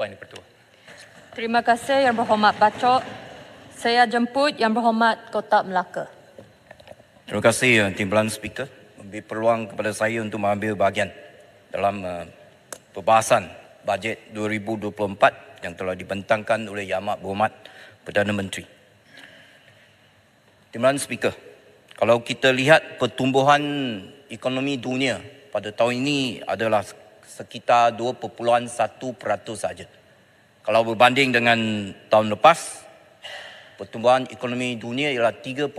Puan Ketua. Terima kasih Yang Berhormat Bacok. Saya jemput Yang Berhormat Kota Melaka. Terima kasih Timbalan Speaker memberi peluang kepada saya untuk mengambil bahagian dalam perbahasan bajet 2024 yang telah dibentangkan oleh Yang Amat Berhormat Perdana Menteri. Timbalan Speaker, kalau kita lihat pertumbuhan ekonomi dunia pada tahun ini adalah sekitar 2.1% saja. Kalau berbanding dengan tahun lepas, pertumbuhan ekonomi dunia ialah 3.1%.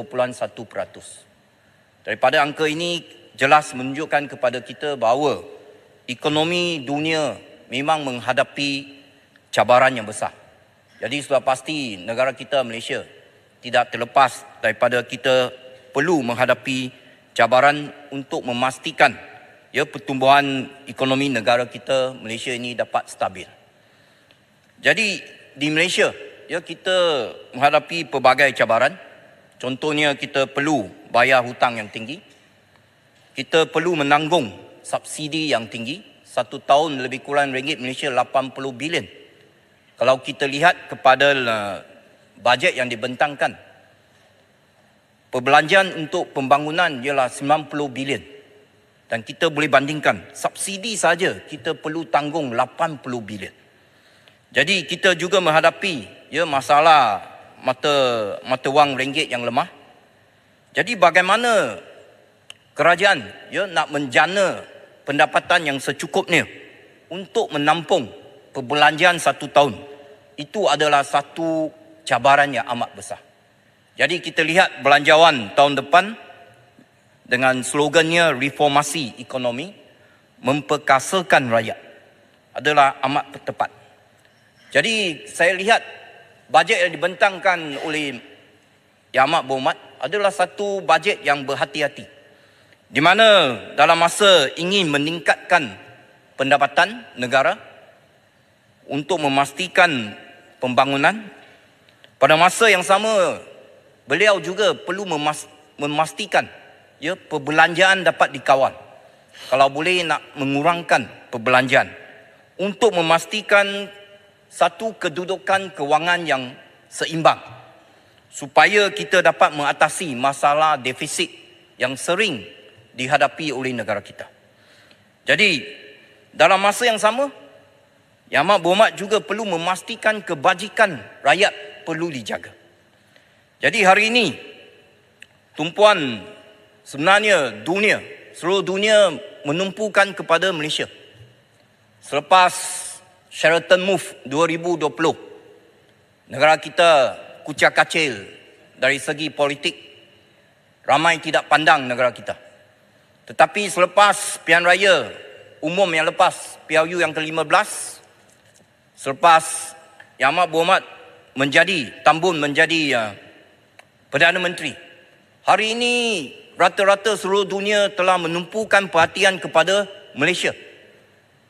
Daripada angka ini jelas menunjukkan kepada kita bahawa ekonomi dunia memang menghadapi cabaran yang besar. Jadi sudah pasti negara kita Malaysia tidak terlepas daripada kita perlu menghadapi cabaran untuk memastikan pertumbuhan ekonomi negara kita Malaysia ini dapat stabil. Jadi di Malaysia kita menghadapi pelbagai cabaran. Contohnya kita perlu bayar hutang yang tinggi. Kita perlu menanggung subsidi yang tinggi. Satu tahun lebih kurang ringgit Malaysia 80 bilion. Kalau kita lihat kepada bajet yang dibentangkan, perbelanjaan untuk pembangunan ialah 90 bilion. Dan kita boleh bandingkan, subsidi saja kita perlu tanggung 80 bilion. Jadi kita juga menghadapi masalah mata wang ringgit yang lemah. Jadi bagaimana kerajaan nak menjana pendapatan yang secukupnya untuk menampung perbelanjaan satu tahun. Itu adalah satu cabaran yang amat besar. Jadi kita lihat belanjawan tahun depan dengan slogannya reformasi ekonomi, memperkasakan rakyat adalah amat tepat. Jadi saya lihat bajet yang dibentangkan oleh Yang Amat Berhormat adalah satu bajet yang berhati-hati. Di mana dalam masa ingin meningkatkan pendapatan negara untuk memastikan pembangunan, pada masa yang sama beliau juga perlu memastikan perbelanjaan dapat dikawal. Kalau boleh nak mengurangkan perbelanjaan untuk memastikan satu kedudukan kewangan yang seimbang supaya kita dapat mengatasi masalah defisit yang sering dihadapi oleh negara kita. Jadi dalam masa yang sama, Yang Amat Berhormat juga perlu memastikan kebajikan rakyat perlu dijaga. Jadi hari ini tumpuan sebenarnya seluruh dunia menumpukan kepada Malaysia. Selepas Sheraton Move 2020, negara kita kucak kacil dari segi politik, ramai tidak pandang negara kita. Tetapi selepas pilihan raya umum yang lepas, PRU yang ke-15, selepas Yang Amat Berhormat tambun menjadi Perdana Menteri, hari ini rata-rata seluruh dunia telah menumpukan perhatian kepada Malaysia.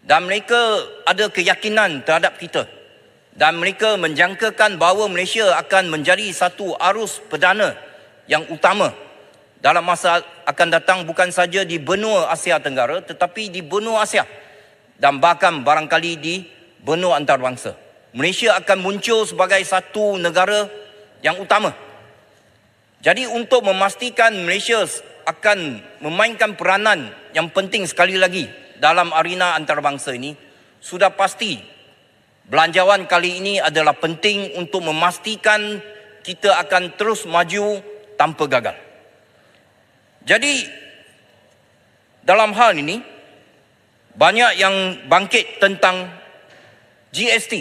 Dan mereka ada keyakinan terhadap kita. Dan mereka menjangkakan bahawa Malaysia akan menjadi satu arus perdana yang utama dalam masa akan datang, bukan saja di benua Asia Tenggara tetapi di benua Asia dan bahkan barangkali di benua antarabangsa. Malaysia akan muncul sebagai satu negara yang utama. Jadi untuk memastikan Malaysia akan memainkan peranan yang penting sekali lagi dalam arena antarabangsa ini, sudah pasti belanjawan kali ini adalah penting untuk memastikan kita akan terus maju tanpa gagal. Jadi dalam hal ini banyak yang bangkit tentang GST.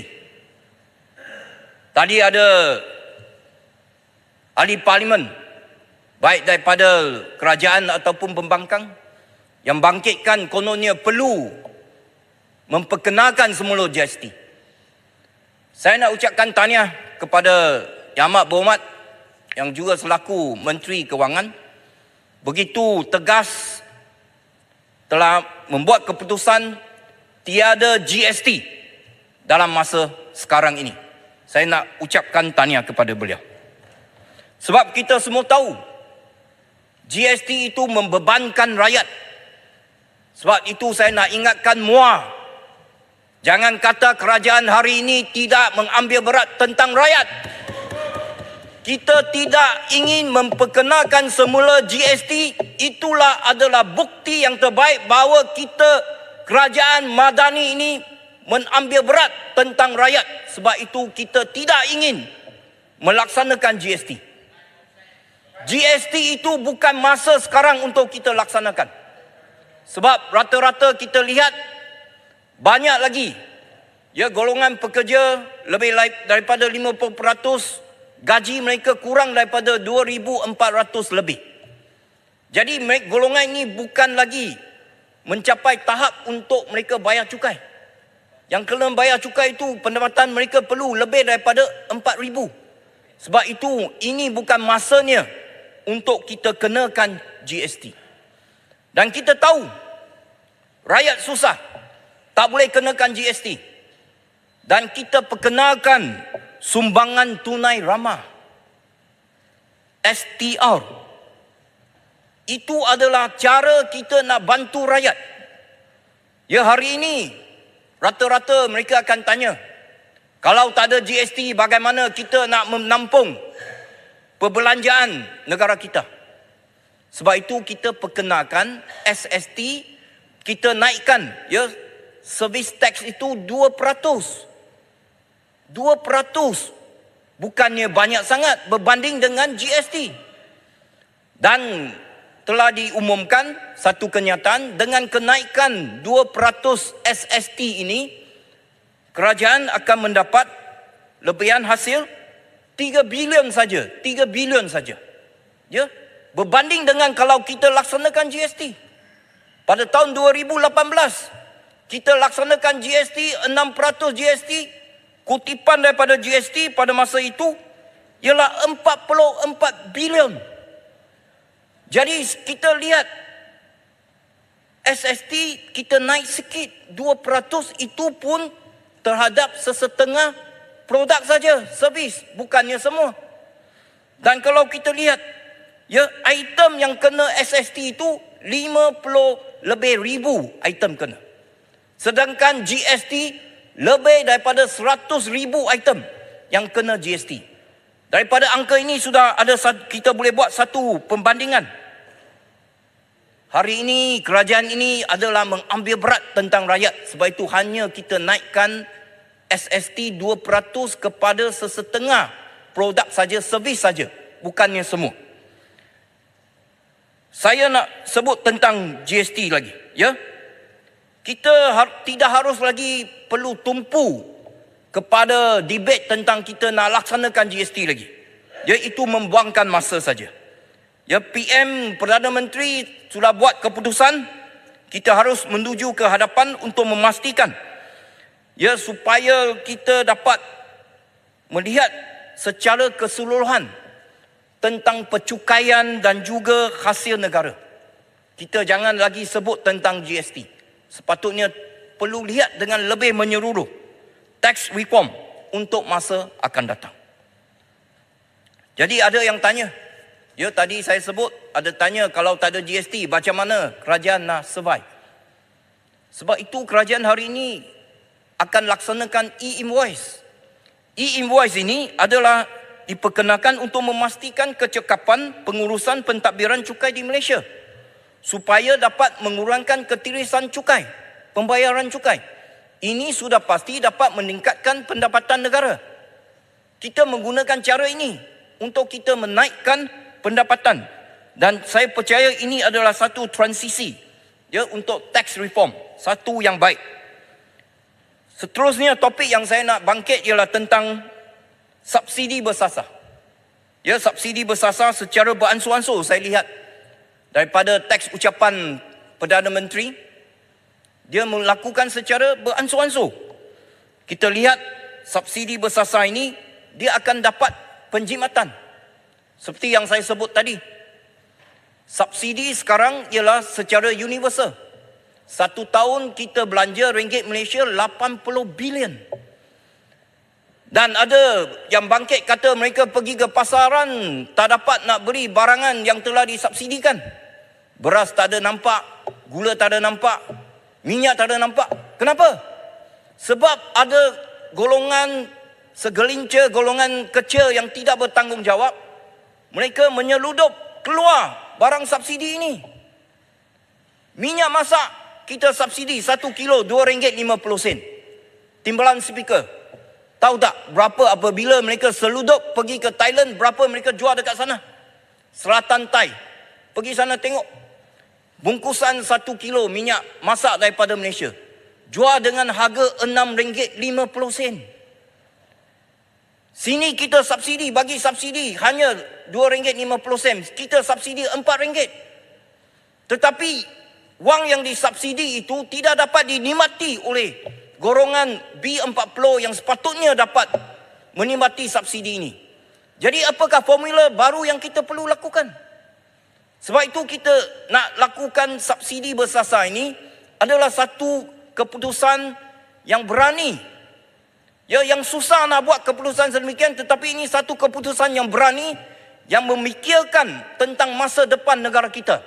Tadi ada ahli parlimen baik daripada kerajaan ataupun pembangkang yang bangkitkan kononnya perlu memperkenalkan semula GST. Saya nak ucapkan tahniah kepada Yang Amat Berhormat yang juga selaku Menteri Kewangan, begitu tegas telah membuat keputusan tiada GST dalam masa sekarang ini. Saya nak ucapkan tahniah kepada beliau. Sebab kita semua tahu GST itu membebankan rakyat. Sebab itu saya nak ingatkan MUA Jangan kata kerajaan hari ini tidak mengambil berat tentang rakyat. Kita tidak ingin memperkenalkan semula GST. Itulah adalah bukti yang terbaik bahawa kita, kerajaan Madani ini mengambil berat tentang rakyat. Sebab itu kita tidak ingin melaksanakan GST. GST itu bukan masa sekarang untuk kita laksanakan. Sebab rata-rata kita lihat banyak lagi golongan pekerja lebih daripada 50%, gaji mereka kurang daripada 2,400 lebih. Jadi golongan ini bukan lagi mencapai tahap untuk mereka bayar cukai. Yang kena bayar cukai itu pendapatan mereka perlu lebih daripada 4,000. Sebab itu ini bukan masanya untuk kita kenakan GST. Dan kita tahu rakyat susah, tak boleh kenakan GST. Dan kita perkenalkan sumbangan tunai ramah, STR. Itu adalah cara kita nak bantu rakyat. Ya, hari ini rata-rata mereka akan tanya, kalau tak ada GST bagaimana kita nak menampung perbelanjaan negara kita? Sebab itu kita perkenalkan SST, kita naikkan service tax itu 2%. 2%. Bukannya banyak sangat berbanding dengan GST. Dan telah diumumkan satu kenyataan, dengan kenaikan 2% SST ini, kerajaan akan mendapat lebihan hasil 3 bilion saja. 3 bilion saja. Ya, berbanding dengan kalau kita laksanakan GST. Pada tahun 2018, kita laksanakan GST, 6% GST, kutipan daripada GST pada masa itu ialah 44 bilion. Jadi kita lihat SST kita naik sikit 2%, itu pun terhadap sesetengah produk saja, servis, bukannya semua. Dan kalau kita lihat item yang kena SST itu 50 lebih ribu item kena. Sedangkan GST lebih daripada 100,000 item yang kena GST. Daripada angka ini sudah ada, kita boleh buat satu pembandingan. Hari ini kerajaan ini adalah mengambil berat tentang rakyat. Sebab itu hanya kita naikkan SST 2% kepada sesetengah produk saja, servis saja, bukannya semua. Saya nak sebut tentang GST lagi, ya. Kita tidak harus lagi perlu tumpu kepada debate tentang kita nak laksanakan GST lagi. Ya, itu membuangkan masa saja. Ya, PM Perdana Menteri sudah buat keputusan, kita harus menuju ke hadapan untuk memastikan supaya kita dapat melihat secara keseluruhan tentang percukaian dan juga hasil negara. Kita jangan lagi sebut tentang GST. Sepatutnya perlu lihat dengan lebih menyeluruh tax reform untuk masa akan datang. Jadi ada yang tanya, tadi saya sebut, ada tanya kalau tak ada GST macam mana kerajaan nak survive. Sebab itu kerajaan hari ini akan laksanakan e-invoice. E-invoice ini adalah diperkenalkan untuk memastikan kecekapan pengurusan pentadbiran cukai di Malaysia, supaya dapat mengurangkan ketirisan cukai, pembayaran cukai. Ini sudah pasti dapat meningkatkan pendapatan negara. Kita menggunakan cara ini untuk kita menaikkan pendapatan. Dan saya percaya ini adalah satu transisi untuk tax reform, satu yang baik. Seterusnya topik yang saya nak bangkit ialah tentang subsidi bersasar. Subsidi bersasar secara beransur-ansur saya lihat daripada teks ucapan Perdana Menteri, dia melakukan secara beransur-ansur. Kita lihat subsidi bersasar ini, dia akan dapat penjimatan. Seperti yang saya sebut tadi, subsidi sekarang ialah secara universal. 1 tahun kita belanja ringgit Malaysia 80 bilion. Dan ada yang bangkit kata mereka pergi ke pasaran tak dapat nak beli barangan yang telah disubsidikan. Beras tak ada nampak, gula tak ada nampak, minyak tak ada nampak. Kenapa? Sebab ada golongan, segelintir golongan kecil yang tidak bertanggungjawab, mereka menyeludup keluar barang subsidi ini. Minyak masak kita subsidi 1 kilo RM2.50. Timbalan speaker. Tahu tak berapa apabila mereka selundup pergi ke Thailand, berapa mereka jual dekat sana? Selatan Thai. Pergi sana tengok. Bungkusan 1 kilo minyak masak daripada Malaysia jual dengan harga RM6.50. Sini kita subsidi, bagi subsidi hanya RM2.50. Kita subsidi RM4. Tetapi wang yang disubsidi itu tidak dapat dinikmati oleh golongan B40 yang sepatutnya dapat menikmati subsidi ini. Jadi apakah formula baru yang kita perlu lakukan? Sebab itu kita nak lakukan subsidi bersasar ini adalah satu keputusan yang berani. Ya, yang susah nak buat keputusan sedemikian, tetapi ini satu keputusan yang berani yang memikirkan tentang masa depan negara kita.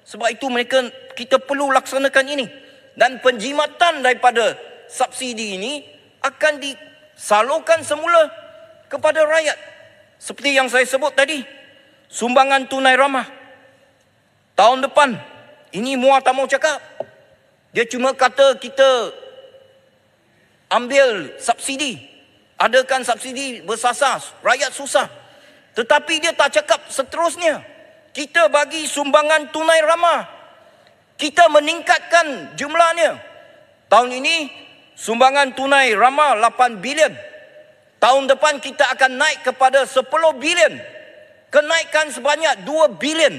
Sebab itu kita perlu laksanakan ini. Dan penjimatan daripada subsidi ini akan disalurkan semula kepada rakyat. Seperti yang saya sebut tadi, sumbangan tunai ramah. Tahun depan, ini Muar tak mau cakap. Dia cuma kata kita ambil subsidi, adakan subsidi bersasar, rakyat susah. Tetapi dia tak cakap seterusnya. Kita bagi sumbangan tunai ramah. Kita meningkatkan jumlahnya. Tahun ini, sumbangan tunai ramah 8 bilion. Tahun depan kita akan naik kepada 10 bilion. Kenaikan sebanyak 2 bilion.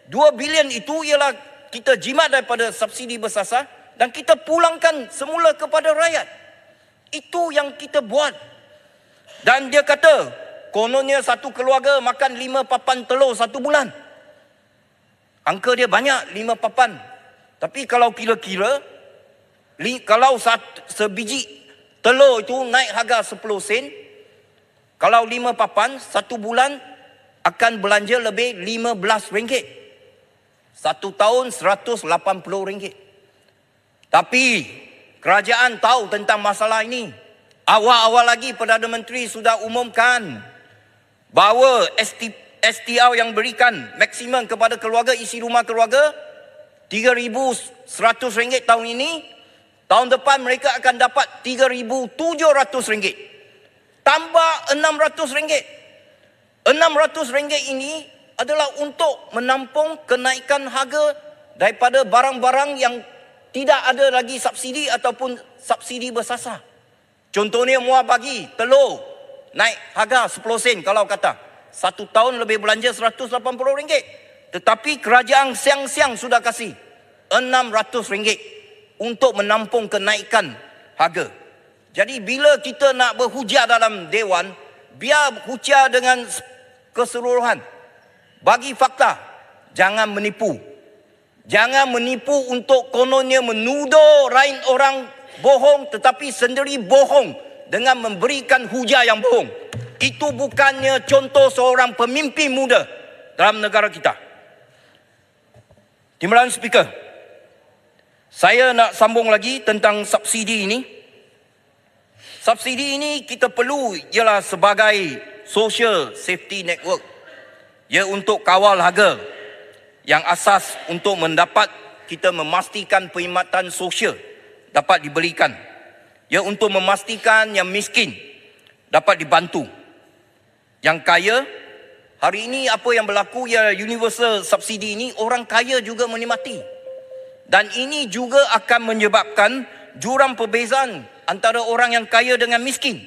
2 bilion itu ialah kita jimat daripada subsidi bersasar dan kita pulangkan semula kepada rakyat. Itu yang kita buat. Dan dia kata, kononnya satu keluarga makan 5 papan telur 1 bulan. Angka dia banyak, 5 papan. Tapi kalau kira-kira, kalau sebiji telur itu naik harga 10 sen, kalau 5 papan, 1 bulan akan belanja lebih RM15. 1 tahun RM180. Tapi kerajaan tahu tentang masalah ini. Awal-awal lagi Perdana Menteri sudah umumkan bahawa STR yang berikan maksimum kepada keluarga, isi rumah keluarga RM3,100 tahun ini. Tahun depan mereka akan dapat RM3,700. Tambah RM600. RM600 ini adalah untuk menampung kenaikan harga daripada barang-barang yang tidak ada lagi subsidi ataupun subsidi bersasar. Contohnya Muar bagi telur naik harga 10 sen kalau kata. 1 tahun lebih belanja RM180. Tetapi kerajaan siang-siang sudah kasih RM600 untuk menampung kenaikan harga. Jadi bila kita nak berhujah dalam Dewan, biar hujah dengan keseluruhan. Bagi fakta, jangan menipu. Jangan menipu untuk kononnya menuduh lain orang bohong tetapi sendiri bohong dengan memberikan hujah yang bohong. Itu bukannya contoh seorang pemimpin muda dalam negara kita. Timbalan speaker, saya nak sambung lagi tentang subsidi ini. Subsidi ini kita perlu ialah sebagai social safety network. Ya, untuk kawal harga yang asas untuk mendapat kita memastikan perkhidmatan sosial dapat diberikan. Ya, untuk memastikan yang miskin dapat dibantu. Yang kaya, hari ini apa yang berlaku ya universal subsidi ini, orang kaya juga menikmati. Dan ini juga akan menyebabkan jurang perbezaan antara orang yang kaya dengan miskin.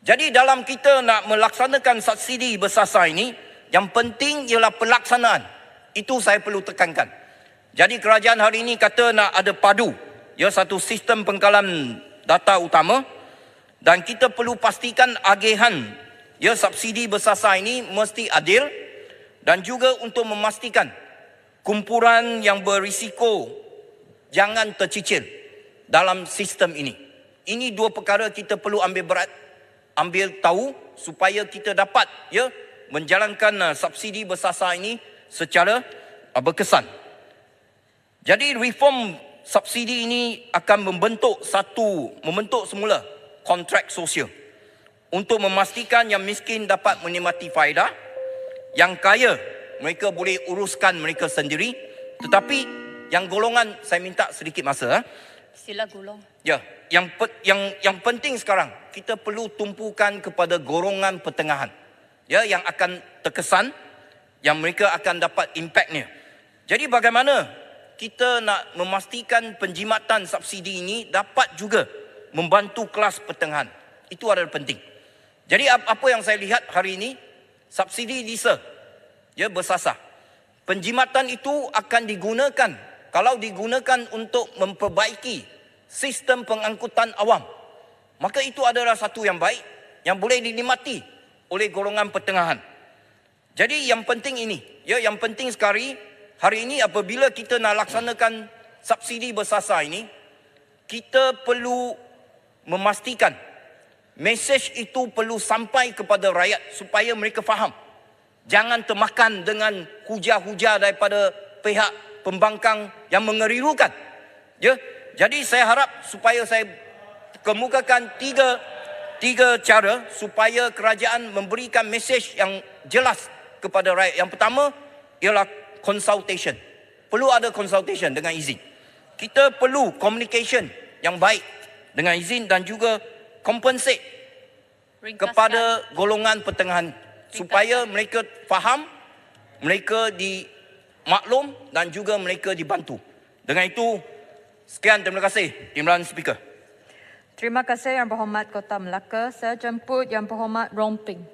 Jadi dalam kita nak melaksanakan subsidi bersasar ini, yang penting ialah pelaksanaan. Itu saya perlu tekankan. Jadi kerajaan hari ini kata nak ada padu. Ya, satu sistem pengkalan data utama. Dan kita perlu pastikan agihan ya subsidi bersasar ini mesti adil. Dan juga untuk memastikan kumpulan yang berisiko jangan tercicil dalam sistem ini. Ini dua perkara kita perlu ambil berat, ambil tahu supaya kita dapat ya menjalankan subsidi bersasar ini secara berkesan. Jadi reform subsidi ini akan membentuk semula kontrak sosial untuk memastikan yang miskin dapat menikmati faedah, yang kaya mereka boleh uruskan mereka sendiri, tetapi yang golongan, saya minta sedikit masa. Sila gulong. Ya, yang penting sekarang kita perlu tumpukan kepada golongan pertengahan. Ya, yang akan terkesan, yang mereka akan dapat impaknya. Jadi bagaimana kita nak memastikan penjimatan subsidi ini dapat juga membantu kelas pertengahan. Itu adalah penting. Jadi apa yang saya lihat hari ini, subsidi diesel ya bersasar. Penjimatan itu akan digunakan, kalau digunakan untuk memperbaiki sistem pengangkutan awam, maka itu adalah satu yang baik yang boleh dinikmati oleh golongan pertengahan. Jadi yang penting ini, ya yang penting sekali hari ini apabila kita nak laksanakan subsidi bersasar ini, kita perlu memastikan mesej itu perlu sampai kepada rakyat supaya mereka faham. Jangan termakan dengan hujah-hujah daripada pihak pembangkang yang mengerirukan. Ya, jadi saya harap supaya saya kemukakan tiga cara supaya kerajaan memberikan mesej yang jelas kepada rakyat. Yang pertama ialah consultation. Perlu ada consultation dengan izin. Kita perlu communication yang baik dengan izin dan juga compensate kepada golongan pertengahan supaya mereka faham, mereka dimaklum dan juga mereka dibantu. Dengan itu, sekian, terima kasih Timbalan Speaker. Terima kasih Yang Berhormat Kota Melaka. Saya jemput Yang Berhormat Romping.